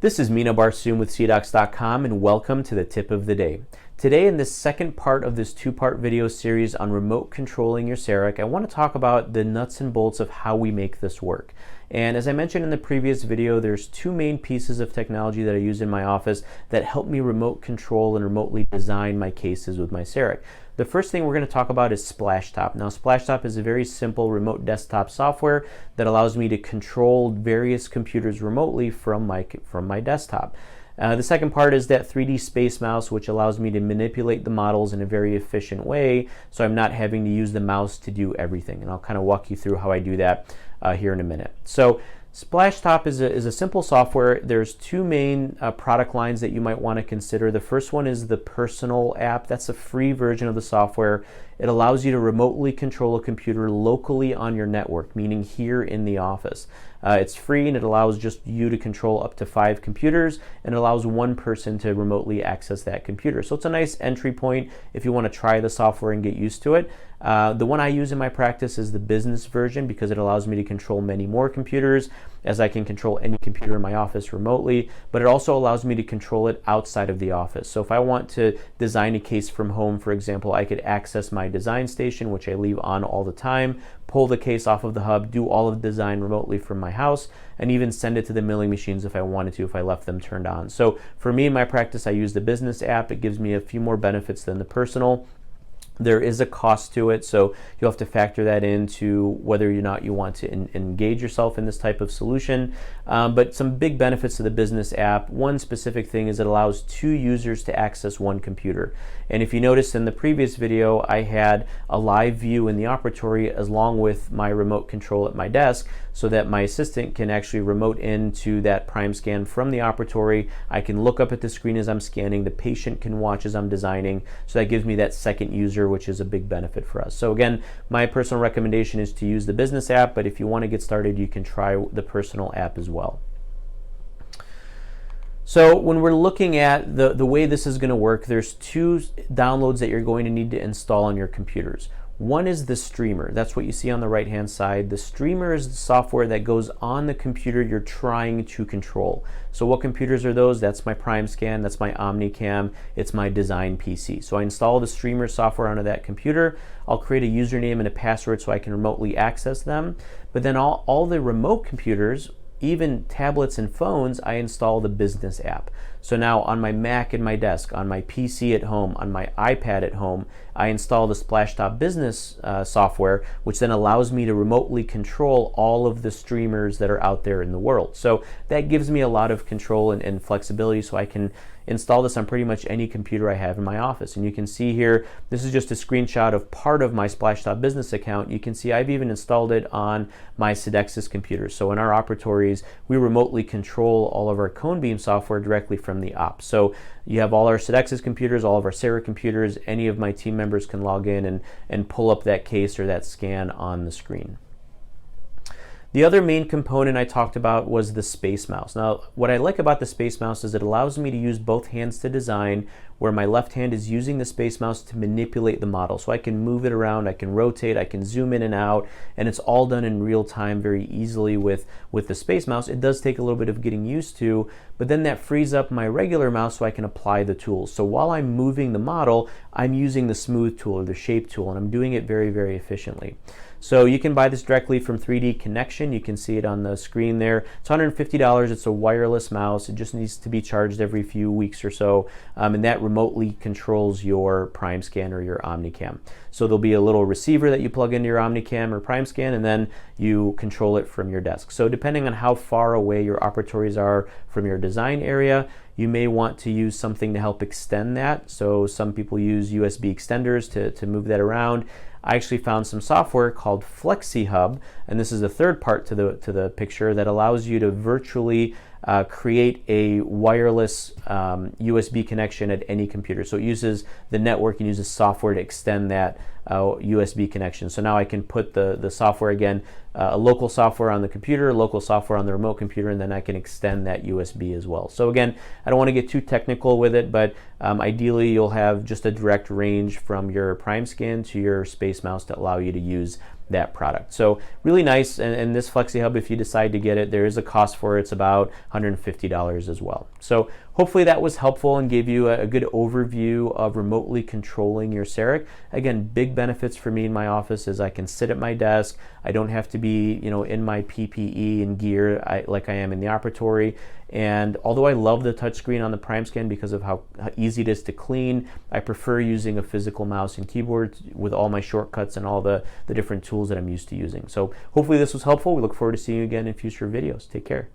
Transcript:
This is Mina Barsoom with cdocs.com, and welcome to the tip of the day. Today, in this second part of this two-part video series on remote controlling your CEREC, I want to talk about the nuts and bolts of how we make this work. And as I mentioned in the previous video, there's two main pieces of technology that I use in my office that help me remote control and remotely design my cases with my CEREC. The first thing we're going to talk about is SplashTop. Now, SplashTop is a very simple remote desktop software that allows me to control various computers remotely from my desktop. The second part is that 3D Space Mouse, which allows me to manipulate the models in a very efficient way, so I'm not having to use the mouse to do everything. And I'll kind of walk you through how I do that here in a minute. So SplashTop is a simple software. There's two main product lines that you might want to consider. The first one is the Personal app. That's a free version of the software. It allows you to remotely control a computer locally on your network, meaning here in the office. It's free, and it allows just you to control up to 5 computers, and it allows one person to remotely access that computer. So it's a nice entry point if you want to try the software and get used to it. The one I use in my practice is the business version because it allows me to control many more computers, as I can control any computer in my office remotely, but it also allows me to control it outside of the office. So if I want to design a case from home, for example, I could access my design station, which I leave on all the time, pull the case off of the hub, do all of the design remotely from my house, and even send it to the milling machines if I wanted to, if I left them turned on. So for me in my practice, I use the business app. It gives me a few more benefits than the personal. There is a cost to it, so you'll have to factor that into whether or not you want to engage yourself in this type of solution. But some big benefits to the business app. One specific thing is it allows 2 users to access one computer. And if you noticed in the previous video, I had a live view in the operatory along with my remote control at my desk, so that my assistant can actually remote into that prime scan from the operatory. I can look up at the screen as I'm scanning. The patient can watch as I'm designing. So that gives me that second user, which is a big benefit for us. So again, my personal recommendation is to use the business app, but if you want to get started, you can try the personal app as well. So when we're looking at the way this is going to work, there's 2 downloads that you're going to need to install on your computers. One is the streamer. That's what you see on the right hand side. The streamer is the software that goes on the computer you're trying to control. So what computers are those? That's my prime scan, that's my OmniCam, it's my design PC. So I install the streamer software onto that computer. I'll create a username and a password so I can remotely access them. But then all the remote computers, even tablets and phones, I install the business app. So now on my Mac at my desk, on my PC at home, on my iPad at home, I install the SplashTop business software, which then allows me to remotely control all of the streamers that are out there in the world. So that gives me a lot of control and flexibility, so I can install this on pretty much any computer I have in my office. And you can see here, this is just a screenshot of part of my SplashTop business account. You can see I've even installed it on my Sodexis computer. So in our operatories, we remotely control all of our Cone Beam software directly from the op. So you have all our Sodexis computers, all of our CEREC computers, any of my team members can log in and pull up that case or that scan on the screen. The other main component I talked about was the Space Mouse. Now, what I like about the Space Mouse is it allows me to use both hands to design, where my left hand is using the Space Mouse to manipulate the model. So I can move it around, I can rotate, I can zoom in and out, and it's all done in real time very easily with the Space Mouse. It does take a little bit of getting used to, but then that frees up my regular mouse so I can apply the tools. So while I'm moving the model, I'm using the smooth tool or the shape tool, and I'm doing it very, very efficiently. So you can buy this directly from 3D Connection. You can see it on the screen there. It's $150. It's a wireless mouse. It just needs to be charged every few weeks or so, and that remotely controls your prime scan or your OmniCam. So there'll be a little receiver that you plug into your OmniCam or prime scan, and then you control it from your desk. So depending on how far away your operatories are from your design area, you may want to use something to help extend that. So some people use USB extenders to move that around. I actually found some software called FlexiHub, and this is the third part to the picture, that allows you to virtually create a wireless USB connection at any computer. So it uses the network and uses software to extend that USB connection. So now I can put the software again, a local software on the computer, local software on the remote computer, and then I can extend that USB as well. So again, I don't want to get too technical with it, but ideally you'll have just a direct range from your PrimeScan to your Space Mouse to allow you to use that product. So really nice, and this FlexiHub, if you decide to get it, there is a cost for it. It's about $150 as well. So hopefully that was helpful and gave you a good overview of remotely controlling your CEREC. Again, big benefits for me in my office is I can sit at my desk. I don't have to be, in my PPE and gear like I am in the operatory. And although I love the touchscreen on the PrimeScan because of how easy it is to clean, I prefer using a physical mouse and keyboard with all my shortcuts and all the different tools that I'm used to using. So hopefully this was helpful. We look forward to seeing you again in future videos. Take care.